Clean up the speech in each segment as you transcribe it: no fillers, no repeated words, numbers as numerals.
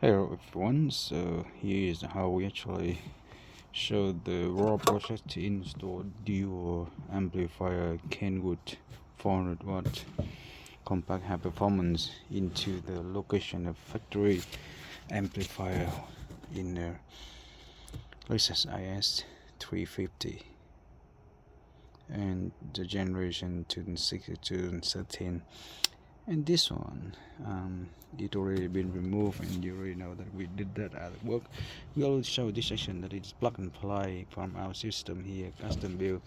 Hello everyone, so here is how we actually show the raw process to install dual amplifier Kenwood 400 watt compact high performance into the location of factory amplifier in the Lexus IS350 and the generation 2016-2013. And this one, it already been removed, and you already know that we did that at work. We always show this section that it's plug and play from our system here, custom built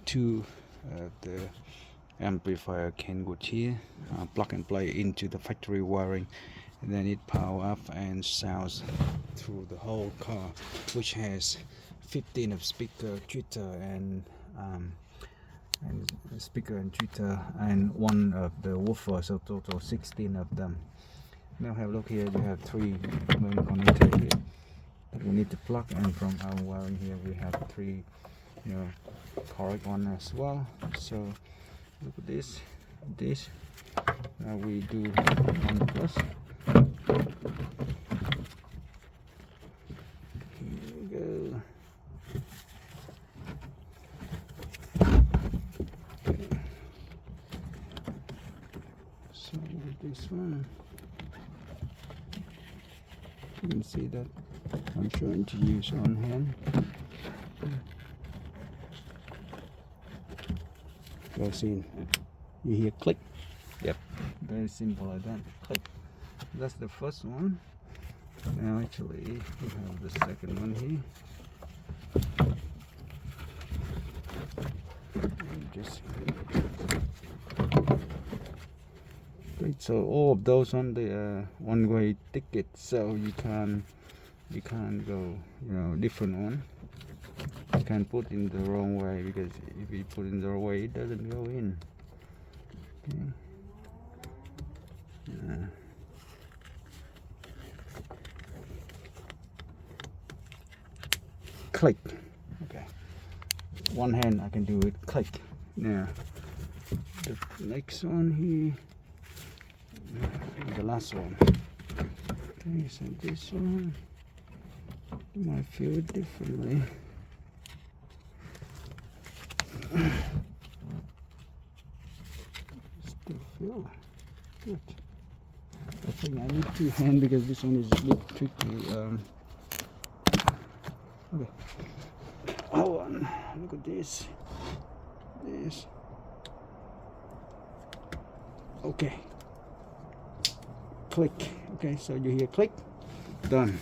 to the amplifier Kenwood here, plug and play into the factory wiring, and then it power up and sounds through the whole car, which has 15 of speaker, tweeter, and speaker and tweeter, and one of the woofer, so total 16 of them. Now have a look here, you have three main connectors here that we need to plug, and from our wiring here we have three correct one as well. So look at this, now we do 1 plus. Here we go. So with this one, you can see that I'm trying to use on hand. Goes in. You hear click? Yep. Very simple like that. Click. That's the first one. Now actually we have the second one here. Just so all of those on the one-way ticket, so you can't go different one. You can't put in the wrong way, because if you put in the wrong way it doesn't go in. Okay. Click. Okay, one hand I can do it. Click. Now the next one here, the last one. Okay, so this one you might feel it differently. Still feel good. I think I need 2 hands because this one is a bit tricky. Okay. Hold on. Look at this. Okay. Click. Okay, so you hear click. Done.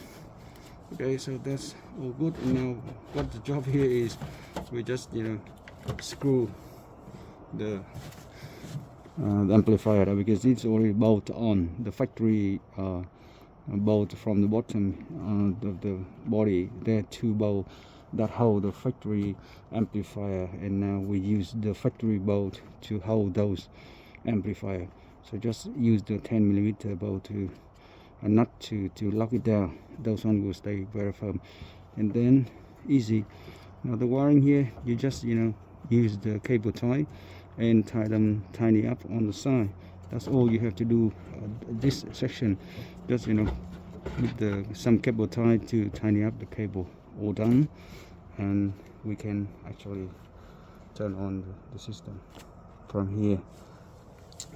Okay, so that's all good. And now what the job here is, we just screw the amplifier, because it's already bolt on the factory bolt from the bottom of the body. There are 2 bolts that hold the factory amplifier, and now we use the factory bolt to hold those amplifier. So just use the 10mm bolt to a nut to lock it down. Those ones will stay very firm, and then easy. Now the wiring here, you just use the cable tie and tie them tiny up on the side. That's all you have to do. This section, just with some cable tie to tiny up the cable. All done, and we can actually turn on the system from here,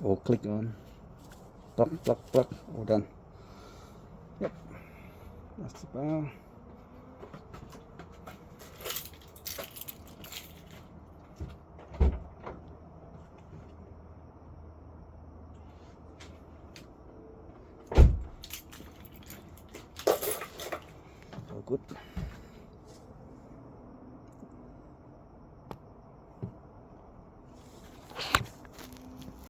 or click on plug, all done. Yep, that's the power. All good.